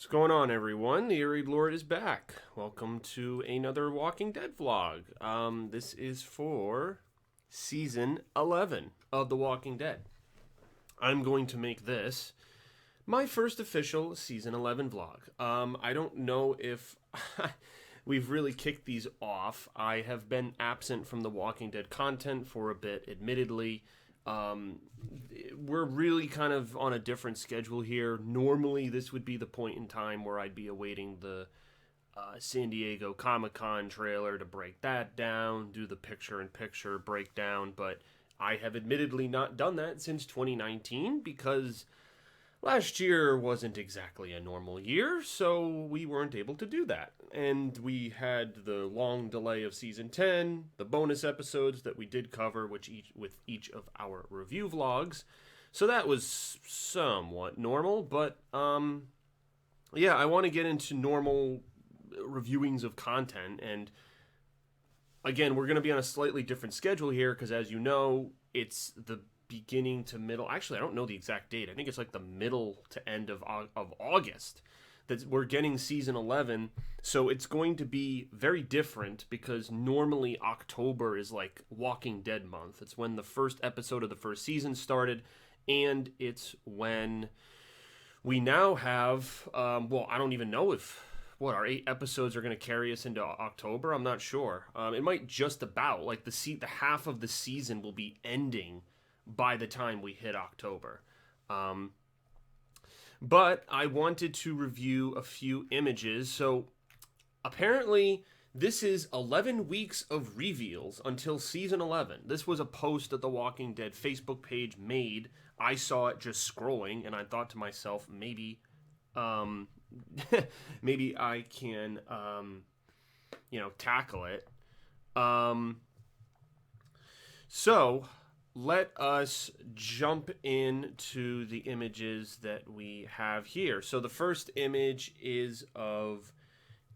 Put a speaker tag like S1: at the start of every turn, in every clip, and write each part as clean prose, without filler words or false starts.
S1: What's going on, everyone? The Eerie Lord is back. Welcome to another Walking Dead vlog. This is for season 11 of The Walking Dead. I'm going to make this my first official season 11 vlog. I don't know if we've really kicked these off. I have been absent from The Walking Dead content for a bit, admittedly. We're really kind of on a different schedule here. Normally, this would be the point in time where I'd be awaiting the San Diego Comic-Con trailer to break that down, do the picture-in-picture breakdown, but I have admittedly not done that since 2019 because last year wasn't exactly a normal year, so we weren't able to do that. And we had the long delay of season 10, the bonus episodes that we did cover with each of our review vlogs. So that was somewhat normal, but yeah, I want to get into normal reviewings of content, and again, we're going to be on a slightly different schedule here because, as you know, it's the beginning to middle. Actually, I don't know the exact date. I think it's like the middle to end of August that we're getting season 11. So it's going to be very different because normally October is like Walking Dead month. It's when the first episode of the first season started, and it's when we now have, well, I don't even know if our 8 episodes are going to carry us into October. I'm not sure. It might just about, like the half of the season will be ending by the time we hit October. But I wanted to review a few images. So apparently this is 11 weeks of reveals until season 11. This was a post that the Walking Dead Facebook page made. I saw it just scrolling and I thought to myself, maybe maybe I can tackle it. So let us jump into the images that we have here. So the first image is of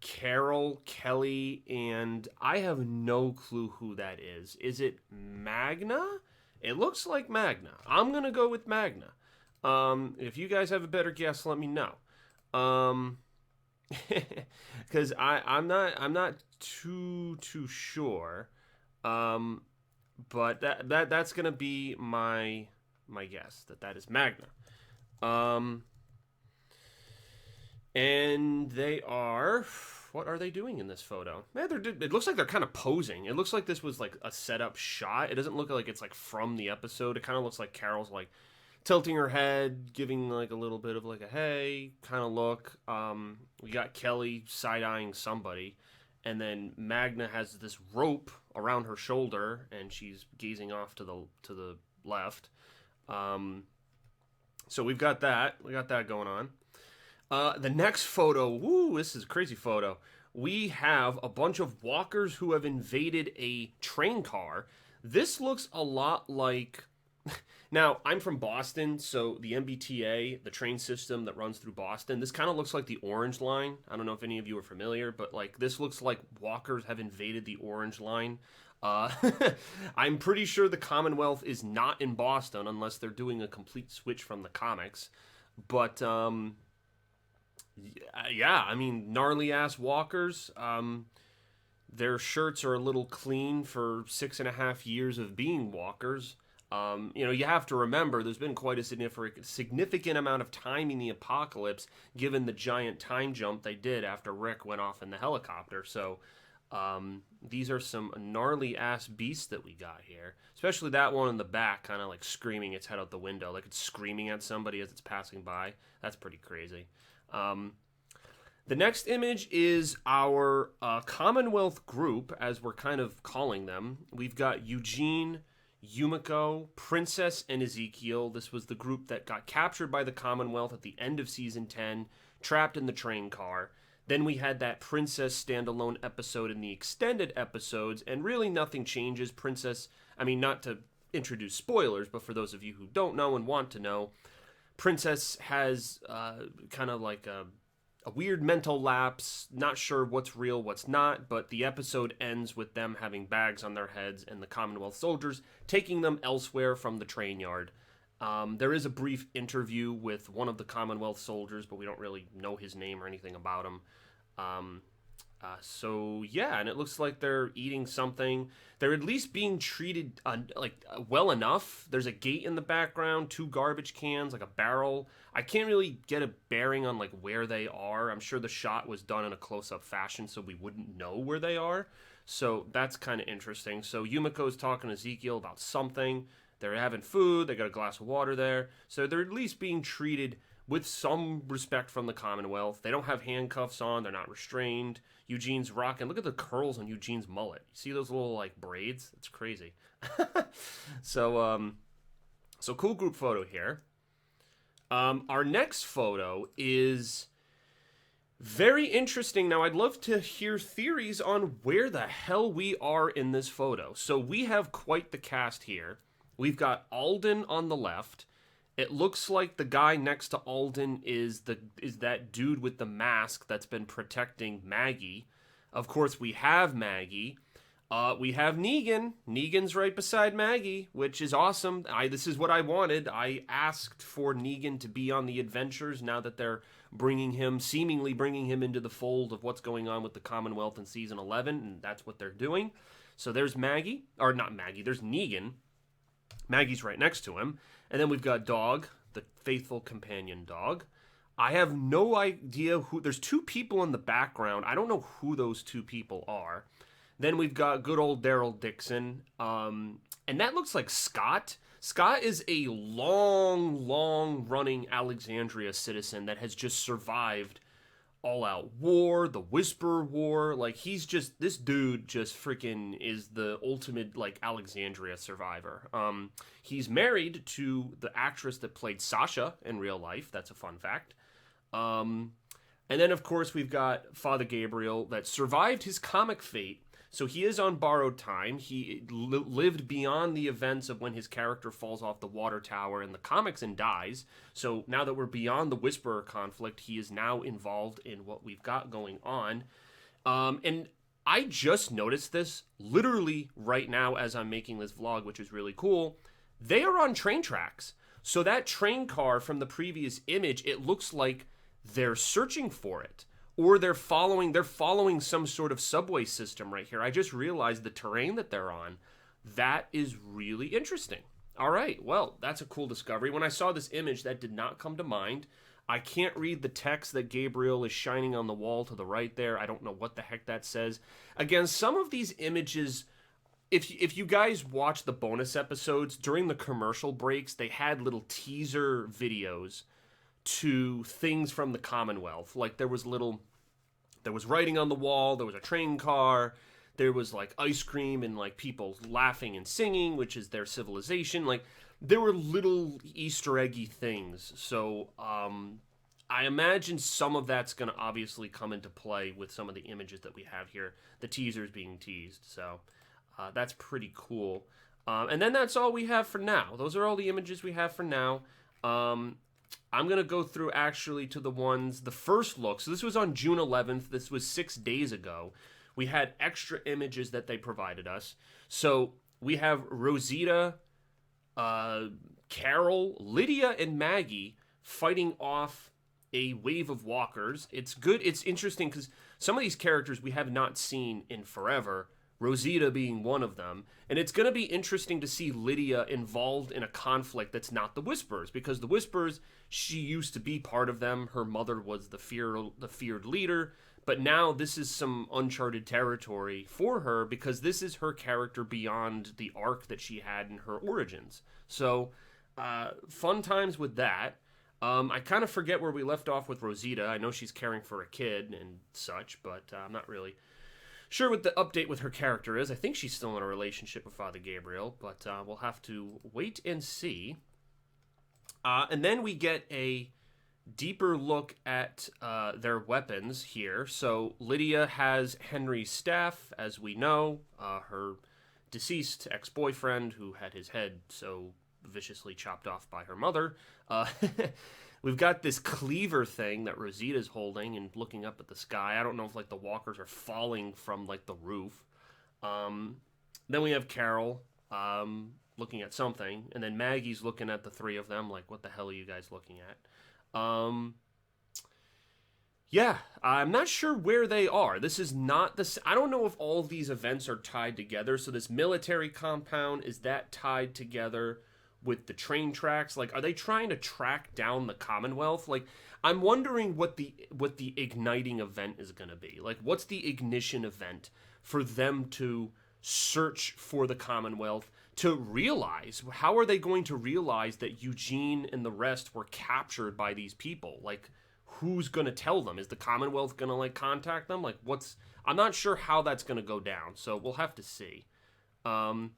S1: Carol, Kelly, and I have no clue who that is. Is it Magna? It looks like Magna. I'm going to go with Magna. If you guys have a better guess, let me know. Because I'm not too sure. But that's gonna be my guess that is Magna. And they are, what are they doing in this photo? Man, it looks like they're kind of posing. It looks like this was like a setup shot. It doesn't look like it's like from the episode. It kind of looks like Carol's like tilting her head, giving like a little bit of like a hey kind of look. We got Kelly side-eyeing somebody, and then Magna has this rope around her shoulder, and she's gazing off to the left. So we've got that. We got that going on. The next photo, woo, this is a crazy photo. We have a bunch of walkers who have invaded a train car. This looks a lot like... Now, I'm from Boston, so the MBTA, the train system that runs through Boston, this kind of looks like the Orange Line. I don't know if any of you are familiar, but like this looks like walkers have invaded the Orange Line. I'm pretty sure the Commonwealth is not in Boston unless they're doing a complete switch from the comics. But yeah, I mean, gnarly ass walkers. Their shirts are a little clean for 6.5 years of being walkers. You have to remember there's been quite a significant amount of time in the apocalypse given the giant time jump they did after Rick went off in the helicopter. So these are some gnarly ass beasts that we got here, especially that one in the back kind of like screaming its head out the window, like it's screaming at somebody as it's passing by. That's pretty crazy. The next image is our Commonwealth group, as we're kind of calling them. We've got Eugene, Yumiko, Princess, and Ezekiel. This was the group that got captured by the Commonwealth at the end of season 10, trapped in the train car. Then we had that Princess standalone episode in the extended episodes, and really nothing changes. Princess, I mean, not to introduce spoilers, but for those of you who don't know and want to know, Princess has kind of like a weird mental lapse, not sure what's real, what's not, but the episode ends with them having bags on their heads and the Commonwealth soldiers taking them elsewhere from the train yard. There is a brief interview with one of the Commonwealth soldiers, but we don't really know his name or anything about him. Um, so yeah, and it looks like they're eating something. They're at least being treated well enough. There's a gate in the background, two garbage cans, like a barrel. I can't really get a bearing on like where they are. I'm sure the shot was done in a close-up fashion, so we wouldn't know where they are. So that's kind of interesting. So Yumiko's talking to Ezekiel about something. They're having food. They got a glass of water there. So they're at least being treated with some respect from the Commonwealth. They don't have handcuffs on. They're not restrained. Eugene's rocking. Look at the curls on Eugene's mullet. You see those little like braids? It's crazy. So cool group photo here. Our next photo is very interesting. Now, I'd love to hear theories on where the hell we are in this photo. So we have quite the cast here. We've got Alden on the left. It looks like the guy next to Alden is that dude with the mask that's been protecting Maggie. Of course, we have Maggie. We have Negan. Negan's right beside Maggie, which is awesome. This is what I wanted. I asked for Negan to be on the adventures now that they're seemingly bringing him into the fold of what's going on with the Commonwealth in season 11, and that's what they're doing. So there's Maggie, or not Maggie, there's Negan. Maggie's right next to him. And then we've got Dog, the faithful companion dog. I have no idea who... There's two people in the background. I don't know who those two people are. Then we've got good old Daryl Dixon. And that looks like Scott. Scott is a long-running Alexandria citizen that has just survived all-out war, the Whisper War. Like, this dude just freaking is the ultimate, like, Alexandria survivor. He's married to the actress that played Sasha in real life. That's a fun fact. And then, of course, we've got Father Gabriel that survived his comic fate. So he is on borrowed time. He lived beyond the events of when his character falls off the water tower in the comics and dies. So now that we're beyond the Whisperer conflict, he is now involved in what we've got going on. And I just noticed this literally right now as I'm making this vlog, which is really cool. They are on train tracks. So that train car from the previous image, it looks like they're searching for it. Or they're following some sort of subway system right here. I just realized the terrain that they're on. That is really interesting. All right, well, that's a cool discovery. When I saw this image, that did not come to mind. I can't read the text that Gabriel is shining on the wall to the right there. I don't know what the heck that says. Again, some of these images, if you guys watch the bonus episodes, during the commercial breaks, they had little teaser videos to things from the Commonwealth. Like there was writing on the wall, there was a train car, there was like ice cream and like people laughing and singing, which is their civilization. Like there were little Easter eggy things. So I imagine some of that's going to obviously come into play with some of the images that we have here, the teasers being teased. So that's pretty cool. And then that's all we have for now. Those are all the images we have for now. I'm going to go through actually to the first look. So this was on June 11th. This was 6 days ago. We had extra images that they provided us. So we have Rosita, Carol, Lydia, and Maggie fighting off a wave of walkers. It's good. It's interesting because some of these characters we have not seen in forever. Rosita being one of them. And it's going to be interesting to see Lydia involved in a conflict that's not the Whisperers, because the Whisperers, she used to be part of them. Her mother was the feared leader, but now this is some uncharted territory for her because this is her character beyond the arc that she had in her origins. So, fun times with that. I kind of forget where we left off with Rosita. I know she's caring for a kid and such, but I'm not really sure what the update with her character is. I think she's still in a relationship with Father Gabriel, but we'll have to wait and see. And then we get a deeper look at their weapons here. So Lydia has Henry's staff, as we know, her deceased ex-boyfriend who had his head so viciously chopped off by her mother. We've got this cleaver thing that Rosita's holding and looking up at the sky. I don't know if like the walkers are falling from like the roof. Then we have Carol. looking at something, and then Maggie's looking at the three of them like, what the hell are you guys looking at? Yeah, I'm not sure where they are. This is not the... I don't know if all of these events are tied together. So this military compound, is that tied together with the train tracks? Like, are they trying to track down the Commonwealth? Like, I'm wondering what the igniting event is going to be. Like, what's the ignition event for them to search for the Commonwealth, to realize? How are they going to realize that Eugene and the rest were captured by these people? Like, who's going to tell them? Is the Commonwealth going to, like, contact them? Like, I'm not sure how that's going to go down, so we'll have to see. And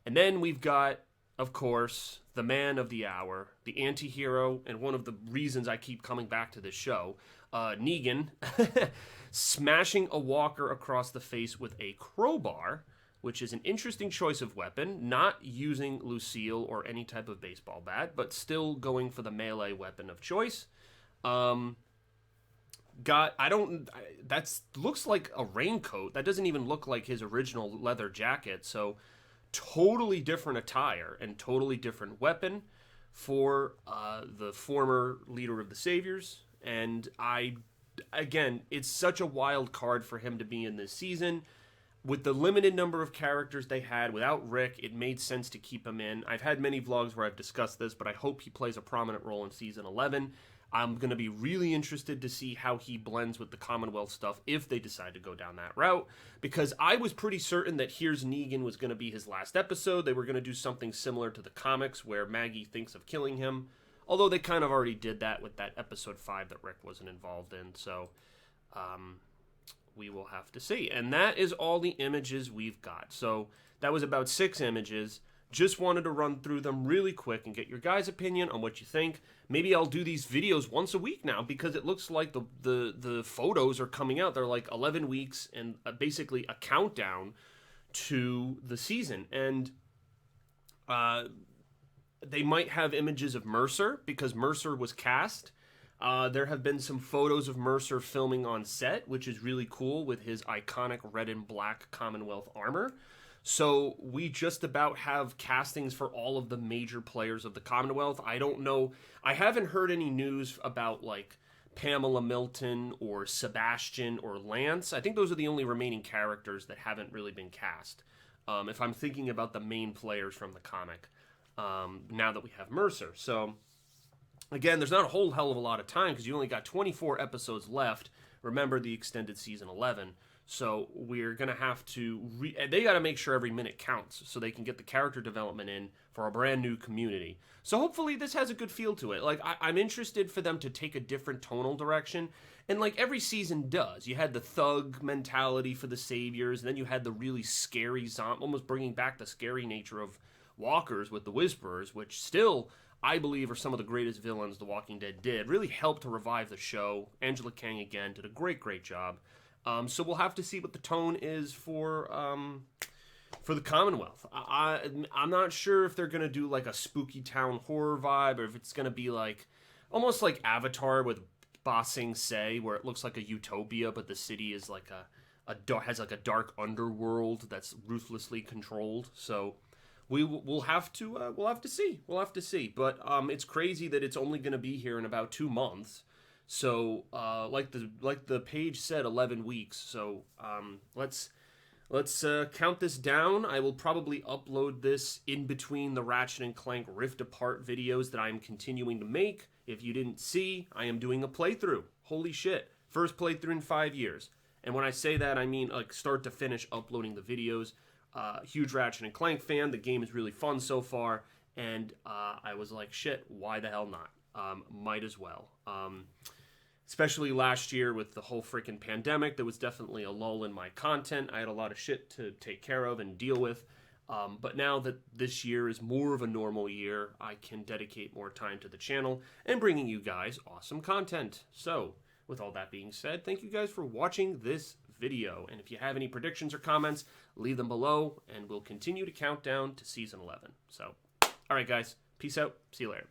S1: then we've got, of course, the man of the hour, the anti-hero, and one of the reasons I keep coming back to this show, Negan, smashing a walker across the face with a crowbar, which is an interesting choice of weapon, not using Lucille or any type of baseball bat, but still going for the melee weapon of choice. Looks like a raincoat. That doesn't even look like his original leather jacket. So totally different attire and totally different weapon for the former leader of the Saviors. And again, it's such a wild card for him to be in this season. With the limited number of characters they had, without Rick, it made sense to keep him in. I've had many vlogs where I've discussed this, but I hope he plays a prominent role in Season 11. I'm going to be really interested to see how he blends with the Commonwealth stuff if they decide to go down that route, because I was pretty certain that Here's Negan was going to be his last episode. They were going to do something similar to the comics where Maggie thinks of killing him, although they kind of already did that with that episode 5 that Rick wasn't involved in, so we will have to see. And that is all the images we've got. So that was about 6 images. Just wanted to run through them really quick and get your guys' opinion on what you think. Maybe I'll do these videos once a week now, because it looks like the photos are coming out. They're like 11 weeks and basically a countdown to the season. And they might have images of Mercer, because Mercer was cast. There have been some photos of Mercer filming on set, which is really cool, with his iconic red and black Commonwealth armor. So we just about have castings for all of the major players of the Commonwealth. I don't know. I haven't heard any news about, like, Pamela Milton or Sebastian or Lance. I think those are the only remaining characters that haven't really been cast. If I'm thinking about the main players from the comic, now that we have Mercer. So again, there's not a whole hell of a lot of time, because you only got 24 episodes left. Remember the extended season 11. So we're going to have to... they got to make sure every minute counts so they can get the character development in for a brand new community. So hopefully this has a good feel to it. Like, I'm interested for them to take a different tonal direction. And like every season does. You had the thug mentality for the Saviors, and then you had the really scary zombie, almost bringing back the scary nature of walkers with the Whisperers, which still, I believe, are some of the greatest villains The Walking Dead did. Really helped to revive the show. Angela Kang, again, did a great job. So we'll have to see what the tone is for the Commonwealth. I'm not sure if they're going to do like a spooky town horror vibe, or if it's going to be like almost like Avatar with Ba Sing Se, where it looks like a utopia, but the city is like has like a dark underworld that's ruthlessly controlled. So we'll have to see. But it's crazy that it's only going to be here in about 2 months. So, like the page said, 11 weeks. So, let's count this down. I will probably upload this in between the Ratchet and Clank Rift Apart videos that I'm continuing to make. If you didn't see, I am doing a playthrough. Holy shit. First playthrough in 5 years. And when I say that, I mean like start to finish uploading the videos. Huge Ratchet and Clank fan. The game is really fun so far. And I was like, shit, why the hell not? Might as well. Especially last year with the whole freaking pandemic, there was definitely a lull in my content. I had a lot of shit to take care of and deal with. But now that this year is more of a normal year, I can dedicate more time to the channel and bringing you guys awesome content. So, with all that being said, thank you guys for watching this video. And if you have any predictions or comments, leave them below, and we'll continue to count down to Season 11. So, alright guys, peace out. See you later.